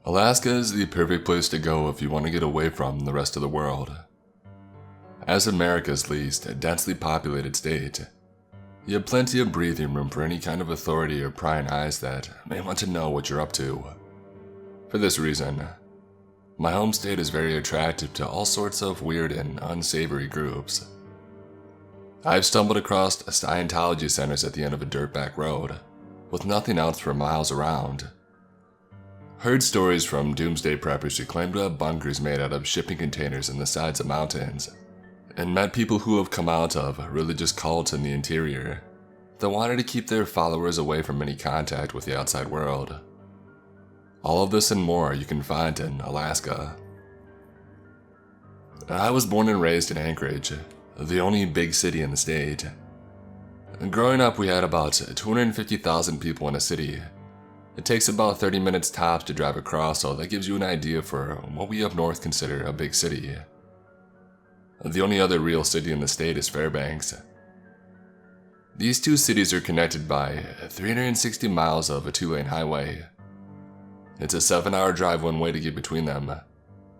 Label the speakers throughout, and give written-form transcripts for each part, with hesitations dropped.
Speaker 1: Alaska is the perfect place to go if you want to get away from the rest of the world. As America's least densely populated state, you have plenty of breathing room for any kind of authority or prying eyes that may want to know what you're up to. For this reason, my home state is very attractive to all sorts of weird and unsavory groups. I've stumbled across Scientology centers at the end of a dirtback road, with nothing else for miles around. Heard stories from doomsday preppers who claim to have bunkers made out of shipping containers in the sides of mountains, and met people who have come out of religious cults in the interior that wanted to keep their followers away from any contact with the outside world. All of this and more you can find in Alaska. I was born and raised in Anchorage, the only big city in the state. Growing up, we had about 250,000 people in a city. It takes about 30 minutes tops to drive across, so that gives you an idea for what we up north consider a big city. The only other real city in the state is Fairbanks. These two cities are connected by 360 miles of a 2-lane highway. It's a 7-hour drive one way to get between them,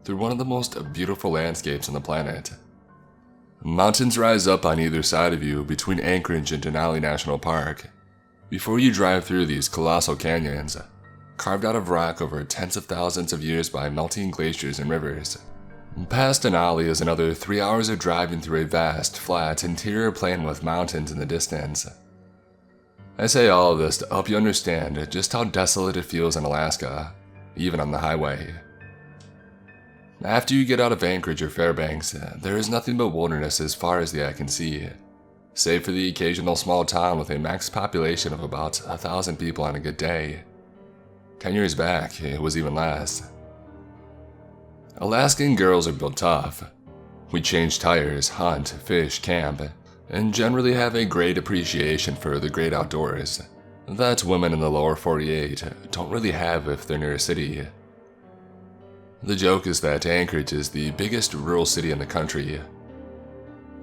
Speaker 1: through one of the most beautiful landscapes on the planet. Mountains rise up on either side of you between Anchorage and Denali National Park. Before you drive through these colossal canyons, carved out of rock over tens of thousands of years by melting glaciers and rivers. Past Denali is another 3 hours of driving through a vast, flat interior plain with mountains in the distance. I say all of this to help you understand just how desolate it feels in Alaska, even on the highway. After you get out of Anchorage or Fairbanks, there is nothing but wilderness as far as the eye can see, save for the occasional small town with a max population of about 1,000 people on a good day. 10 years back, it was even less. Alaskan girls are built tough. We change tires, hunt, fish, camp, and generally have a great appreciation for the great outdoors that women in the lower 48 don't really have if they're near a city. The joke is that Anchorage is the biggest rural city in the country.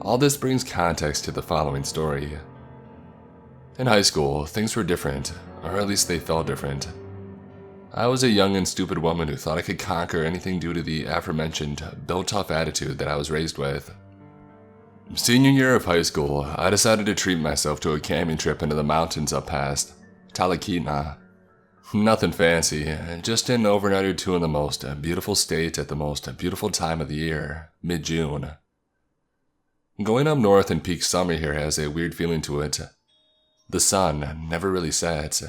Speaker 1: All this brings context to the following story. In high school, things were different, or at least they felt different. I was a young and stupid woman who thought I could conquer anything due to the aforementioned built tough attitude that I was raised with. Senior year of high school, I decided to treat myself to a camping trip into the mountains up past Talkeetna. Nothing fancy, just an overnight or two in the most beautiful state at the most beautiful time of the year, mid-June. Going up north in peak summer here has a weird feeling to it. The sun never really sets.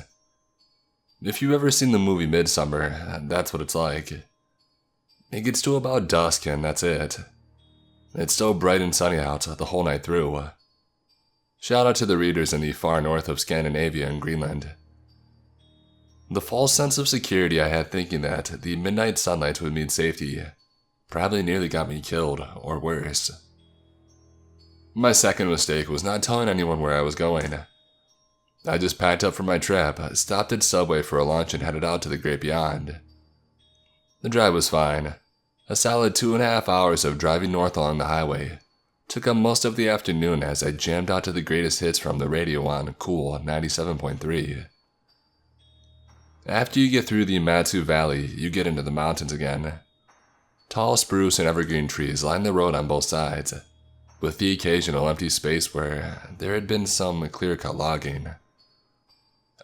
Speaker 1: If you've ever seen the movie Midsummer, that's what it's like. It gets to about dusk and that's it. It's still bright and sunny out the whole night through. Shout out to the readers in the far north of Scandinavia and Greenland. The false sense of security I had thinking that the midnight sunlight would mean safety probably nearly got me killed, or worse. My second mistake was not telling anyone where I was going. I just packed up for my trip, stopped at Subway for a lunch, and headed out to the great beyond. The drive was fine. A solid 2.5 hours of driving north along the highway took up most of the afternoon as I jammed out to the greatest hits from the radio on Cool 97.3. After you get through the Matsu Valley, you get into the mountains again. Tall spruce and evergreen trees line the road on both sides, with the occasional empty space where there had been some clear-cut logging.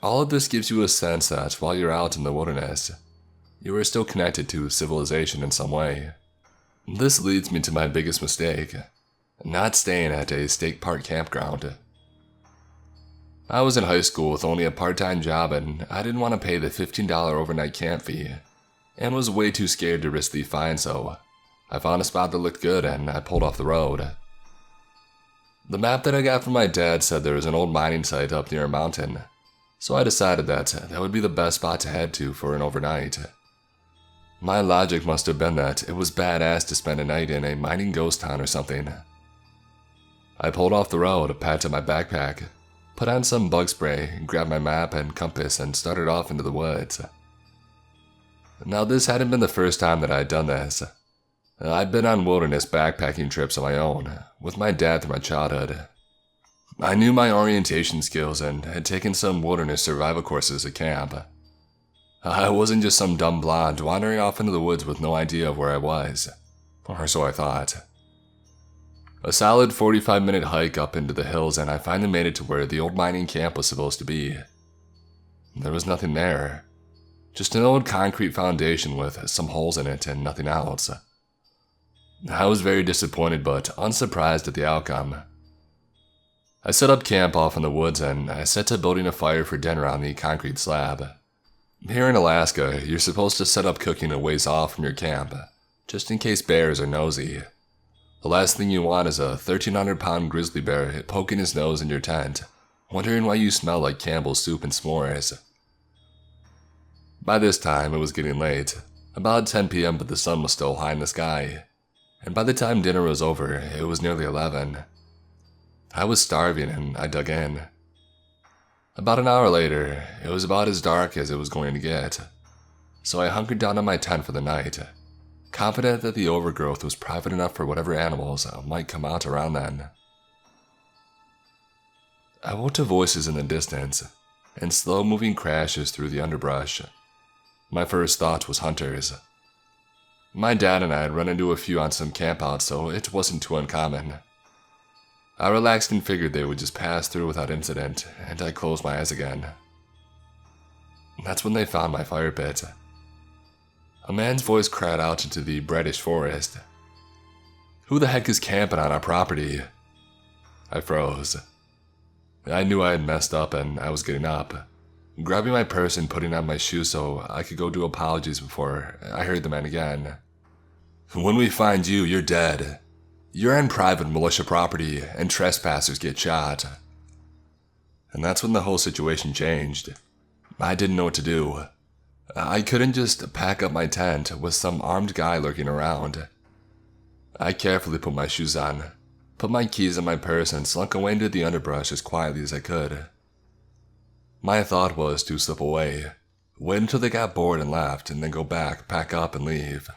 Speaker 1: All of this gives you a sense that while you're out in the wilderness, you are still connected to civilization in some way. This leads me to my biggest mistake, not staying at a state park campground. I was in high school with only a part-time job and I didn't want to pay the $15 overnight camp fee, and was way too scared to risk the fine, so I found a spot that looked good and I pulled off the road. The map that I got from my dad said there was an old mining site up near a mountain, so I decided that would be the best spot to head to for an overnight. My logic must have been that it was badass to spend a night in a mining ghost town or something. I pulled off the road, packed up my backpack, put on some bug spray, grabbed my map and compass, and started off into the woods. Now, this hadn't been the first time that I had done this. I'd been on wilderness backpacking trips on my own, with my dad through my childhood. I knew my orientation skills and had taken some wilderness survival courses at camp. I wasn't just some dumb blonde wandering off into the woods with no idea of where I was. Or so I thought. A solid 45-minute hike up into the hills and I finally made it to where the old mining camp was supposed to be. There was nothing there. Just an old concrete foundation with some holes in it and nothing else. I was very disappointed but unsurprised at the outcome. I set up camp off in the woods and I set to building a fire for dinner on the concrete slab. Here in Alaska, you're supposed to set up cooking a ways off from your camp, just in case bears are nosy. The last thing you want is a 1,300-pound grizzly bear poking his nose in your tent, wondering why you smell like Campbell's soup and s'mores. By this time, it was getting late, about 10 p.m. but the sun was still high in the sky, and by the time dinner was over, it was nearly 11. I was starving and I dug in. About an hour later, it was about as dark as it was going to get, so I hunkered down in my tent for the night, confident that the overgrowth was private enough for whatever animals might come out around then. I woke to voices in the distance, and slow-moving crashes through the underbrush. My first thought was hunters. My dad and I had run into a few on some campouts, so it wasn't too uncommon. I relaxed and figured they would just pass through without incident, and I closed my eyes again. That's when they found my fire pit. A man's voice cried out into the brightish forest. "Who the heck is camping on our property?" I froze. I knew I had messed up and I was getting up, grabbing my purse and putting on my shoes so I could go do apologies before I heard the man again. "When we find you, you're dead. You're on private militia property and trespassers get shot." And that's when the whole situation changed. I didn't know what to do. I couldn't just pack up my tent with some armed guy lurking around. I carefully put my shoes on, put my keys in my purse and slunk away into the underbrush as quietly as I could. My thought was to slip away, wait until they got bored and left, and then go back, pack up, and leave.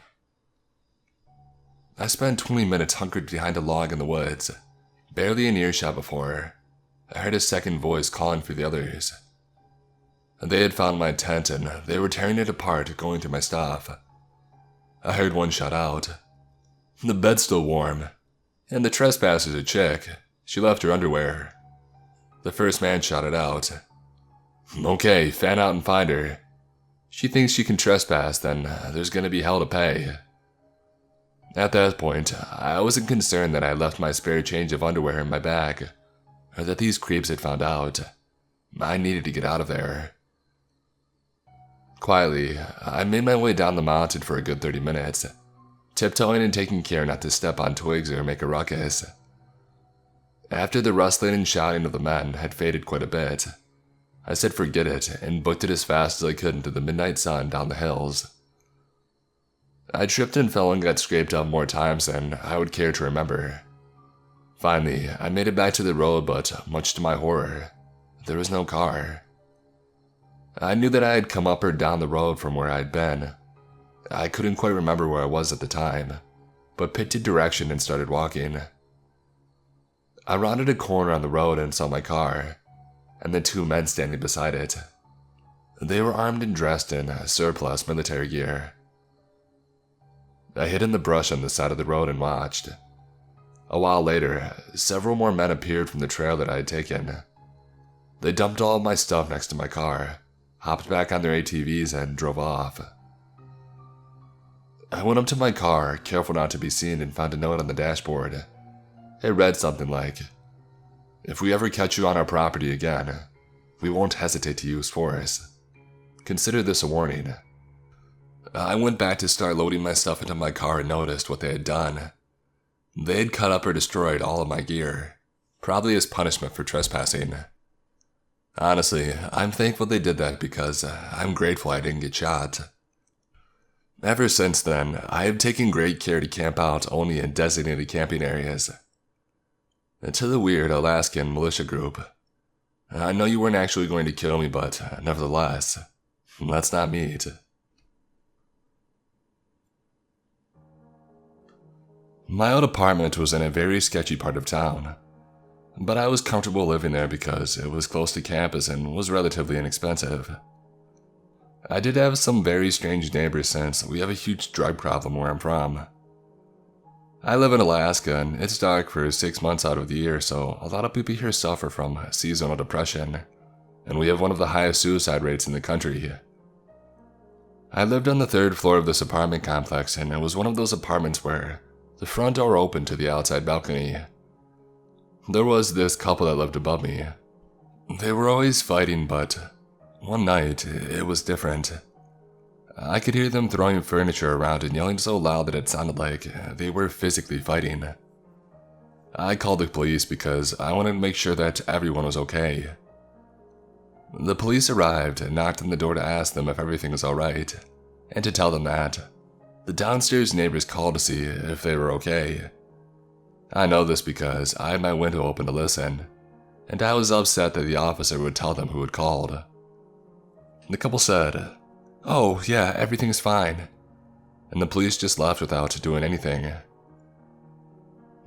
Speaker 1: I spent 20 minutes hunkered behind a log in the woods, barely in earshot before I heard a second voice calling for the others. They had found my tent and they were tearing it apart, going through my stuff. I heard one shout out, "The bed's still warm, and the trespasser's a chick. She left her underwear." The first man shouted out, "Okay, fan out and find her. She thinks she can trespass, then there's gonna be hell to pay." At that point, I wasn't concerned that I left my spare change of underwear in my bag, or that these creeps had found out. I needed to get out of there. Quietly, I made my way down the mountain for a good 30 minutes, tiptoeing and taking care not to step on twigs or make a ruckus. After the rustling and shouting of the men had faded quite a bit, I said forget it and booked it as fast as I could into the midnight sun down the hills. I tripped and fell and got scraped up more times than I would care to remember. Finally, I made it back to the road, but much to my horror, there was no car. I knew that I had come up or down the road from where I had been. I couldn't quite remember where I was at the time, but picked a direction and started walking. I rounded a corner on the road and saw my car, and the two men standing beside it. They were armed and dressed in surplus military gear. I hid in the brush on the side of the road and watched. A while later, several more men appeared from the trail that I had taken. They dumped all of my stuff next to my car, hopped back on their ATVs, and drove off. I went up to my car, careful not to be seen, and found a note on the dashboard. It read something like, "If we ever catch you on our property again, we won't hesitate to use force. Consider this a warning." I went back to start loading my stuff into my car and noticed what they had done. They had cut up or destroyed all of my gear, probably as punishment for trespassing. Honestly, I'm thankful they did that because I'm grateful I didn't get shot. Ever since then, I have taken great care to camp out only in designated camping areas. To the weird Alaskan militia group, I know you weren't actually going to kill me, but nevertheless, let's not meet. My old apartment was in a very sketchy part of town, but I was comfortable living there because it was close to campus and was relatively inexpensive. I did have some very strange neighbors since we have a huge drug problem where I'm from. I live in Alaska and it's dark for 6 months out of the year, so a lot of people here suffer from seasonal depression, and we have one of the highest suicide rates in the country. I lived on the 3rd floor of this apartment complex, and it was one of those apartments where the front door opened to the outside balcony. There was this couple that lived above me. They were always fighting, but one night it was different. I could hear them throwing furniture around and yelling so loud that it sounded like they were physically fighting. I called the police because I wanted to make sure that everyone was okay. The police arrived and knocked on the door to ask them if everything was alright, and to tell them that the downstairs neighbors called to see if they were okay. I know this because I had my window open to listen, and I was upset that the officer would tell them who had called. The couple said, "Oh, yeah, everything's fine," and the police just left without doing anything.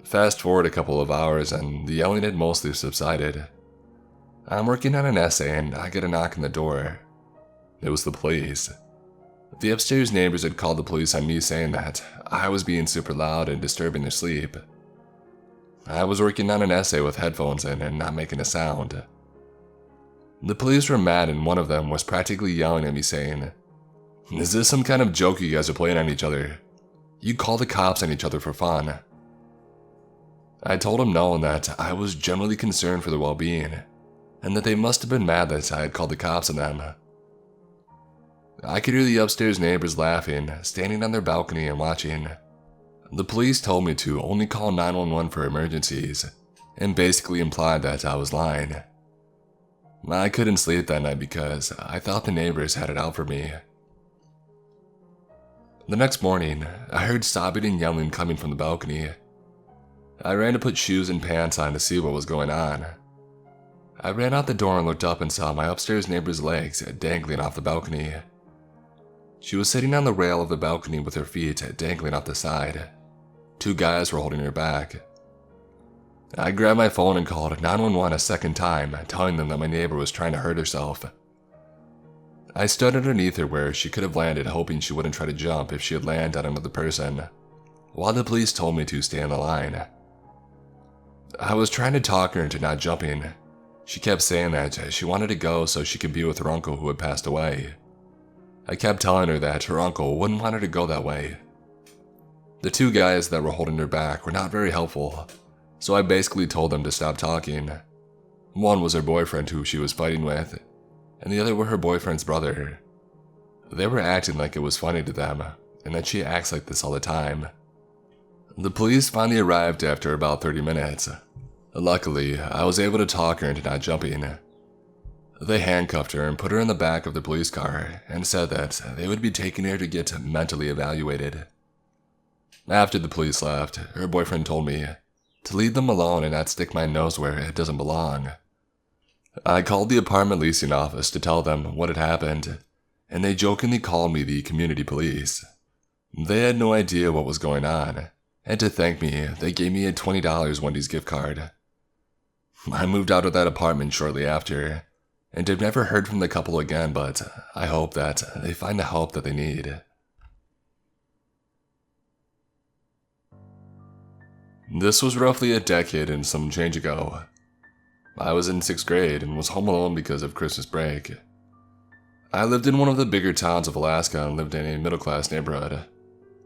Speaker 1: Fast forward a couple of hours and the yelling had mostly subsided. I'm working on an essay and I get a knock on the door. It was the police. The upstairs neighbors had called the police on me saying that I was being super loud and disturbing their sleep. I was working on an essay with headphones in and not making a sound. The police were mad and one of them was practically yelling at me saying, "Is this some kind of joke you guys are playing on each other? You call the cops on each other for fun." I told him no and that I was generally concerned for their well-being, and that they must have been mad that I had called the cops on them. I could hear the upstairs neighbors laughing, standing on their balcony and watching. The police told me to only call 911 for emergencies, and basically implied that I was lying. I couldn't sleep that night because I thought the neighbors had it out for me. The next morning, I heard sobbing and yelling coming from the balcony. I ran to put shoes and pants on to see what was going on. I ran out the door and looked up and saw my upstairs neighbor's legs dangling off the balcony. She was sitting on the rail of the balcony with her feet dangling off the side. 2 guys were holding her back. I grabbed my phone and called 911 a second time, telling them that my neighbor was trying to hurt herself. I stood underneath her where she could have landed, hoping she wouldn't try to jump if she had landed on another person, while the police told me to stay on the line. I was trying to talk her into not jumping. She kept saying that she wanted to go so she could be with her uncle who had passed away. I kept telling her that her uncle wouldn't want her to go that way. The 2 guys that were holding her back were not very helpful, so I basically told them to stop talking. One was her boyfriend who she was fighting with, and the other were her boyfriend's brother. They were acting like it was funny to them, and that she acts like this all the time. The police finally arrived after about 30 minutes. Luckily, I was able to talk her into not jumping. They handcuffed her and put her in the back of the police car and said that they would be taking her to get mentally evaluated. After the police left, her boyfriend told me to leave them alone and not stick my nose where it doesn't belong. I called the apartment leasing office to tell them what had happened, and they jokingly called me the community police. They had no idea what was going on, and to thank me, they gave me a $20 Wendy's gift card. I moved out of that apartment shortly after, and I've never heard from the couple again, but I hope that they find the help that they need. This was roughly a decade and some change ago. I was in 6th grade and was home alone because of Christmas break. I lived in one of the bigger towns of Alaska and lived in a middle-class neighborhood.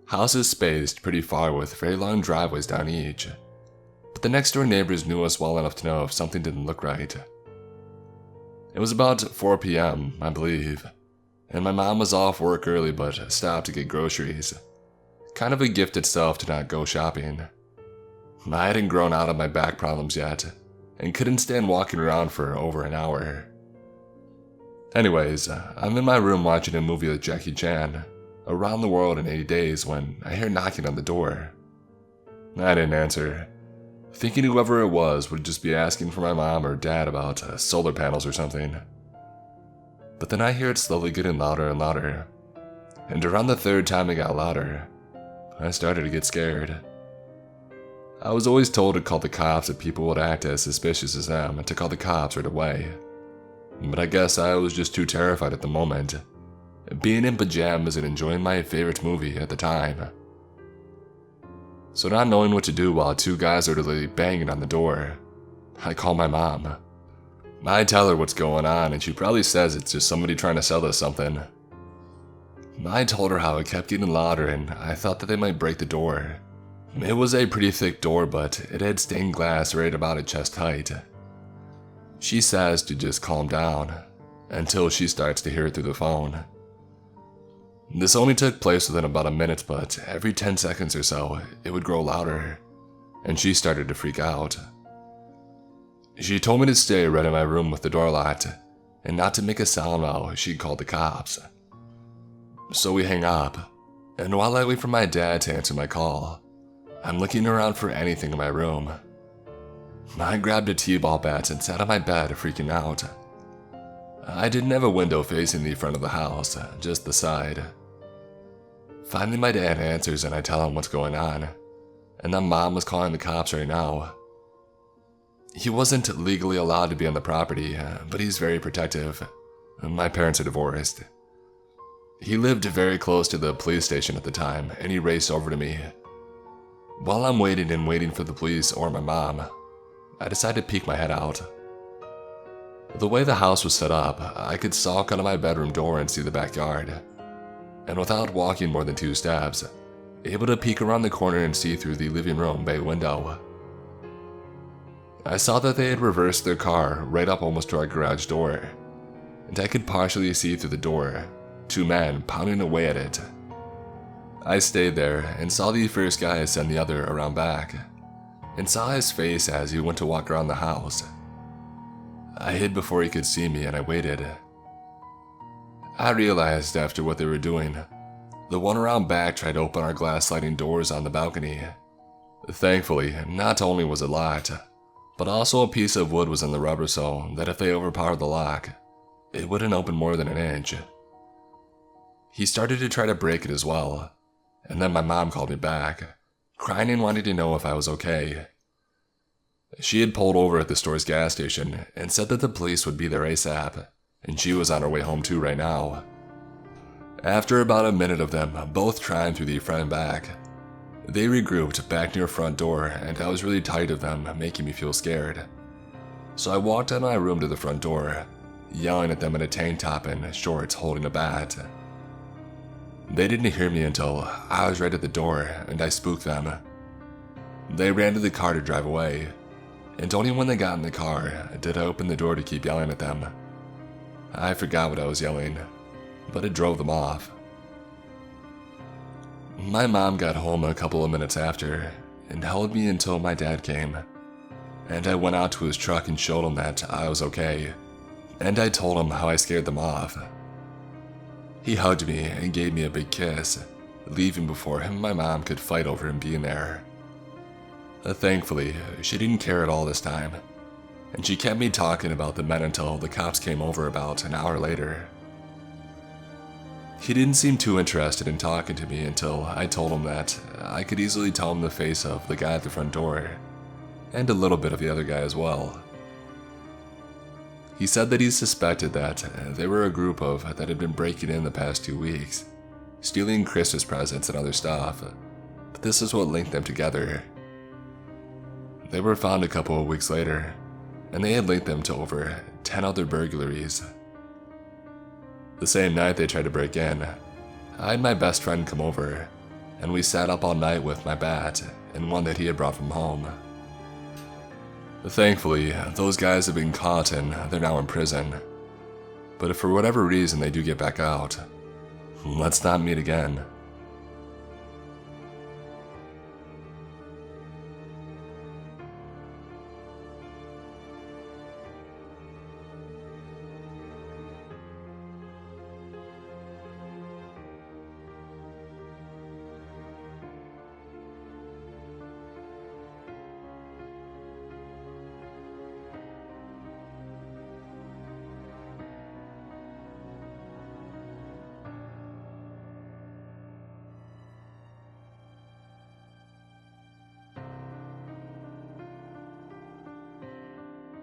Speaker 1: Houses spaced pretty far with very long driveways down each. But the next-door neighbors knew us well enough to know if something didn't look right. It was about 4 p.m., I believe, and my mom was off work early but stopped to get groceries. Kind of a gift itself to not go shopping. I hadn't grown out of my back problems yet, and couldn't stand walking around for over an hour. Anyways, I'm in my room watching a movie with Jackie Chan, Around the World in 80 Days, when I hear knocking on the door. I didn't answer, thinking whoever it was would just be asking for my mom or dad about solar panels or something. But then I hear it slowly getting louder and louder, and around the 3rd time it got louder, I started to get scared. I was always told to call the cops if people would act as suspicious as them and to call the cops right away. But I guess I was just too terrified at the moment. being in pajamas and enjoying my favorite movie at the time. So not knowing what to do while two guys are literally banging on the door, I call my mom. I tell her what's going on and she probably says it's just somebody trying to sell us something. I told her how it kept getting louder and I thought that they might break the door. It was a pretty thick door, but it had stained glass right about at chest height. She says to just calm down until she starts to hear it through the phone. This only took place within about a minute, but every 10 seconds or so, it would grow louder, and she started to freak out. She told me to stay right in my room with the door locked, and not to make a sound while she'd call the cops. So we hang up, and while I wait for my dad to answer my call, I'm looking around for anything in my room. I grabbed a t-ball bat and sat on my bed freaking out. I didn't have a window facing the front of the house, just the side. Finally my dad answers and I tell him what's going on, and that Mom was calling the cops right now. He wasn't legally allowed to be on the property, but he's very protective. My parents are divorced. He lived very close to the police station at the time, and he raced over to me. While I'm waiting for the police or my mom, I decided to peek my head out. The way the house was set up, I could stalk out of my bedroom door and see the backyard, and without walking more than 2 steps, able to peek around the corner and see through the living room bay window. I saw that they had reversed their car right up almost to our garage door, and I could partially see through the door 2 men pounding away at it. I stayed there and saw the first guy send the other around back, and saw his face as he went to walk around the house. I hid before he could see me and I waited. I realized after what they were doing, the one around back tried to open our glass sliding doors on the balcony. Thankfully, not only was it locked, but also a piece of wood was in the rubber so that if they overpowered the lock, it wouldn't open more than an inch. He started to try to break it as well, and then my mom called me back, crying and wanting to know if I was okay. She had pulled over at the store's gas station and said that the police would be there ASAP, and she was on her way home too right now. After about a minute of them both trying through the front and back, they regrouped back near front door and I was really tired of them making me feel scared. So I walked out of my room to the front door, yelling at them in a tank top and shorts holding a bat. They didn't hear me until I was right at the door and I spooked them. They ran to the car to drive away, and only when they got in the car did I open the door to keep yelling at them. I forgot what I was yelling, but it drove them off. My mom got home a couple of minutes after and held me until my dad came, and I went out to his truck and showed him that I was okay, and I told him how I scared them off. He hugged me and gave me a big kiss, leaving before him and my mom could fight over him being there. Thankfully, she didn't care at all this time, and she kept me talking about the men until the cops came over about an hour later. He didn't seem too interested in talking to me until I told him that I could easily tell him the face of the guy at the front door, and a little bit of the other guy as well. He said that he suspected that they were a group that had been breaking in the past 2 weeks, stealing Christmas presents and other stuff, but this is what linked them together. They were found a couple of weeks later, and they had linked them to over 10 other burglaries. The same night they tried to break in, I had my best friend come over, and we sat up all night with my bat and one that he had brought from home. Thankfully, those guys have been caught and they're now in prison. But if for whatever reason they do get back out, let's not meet again.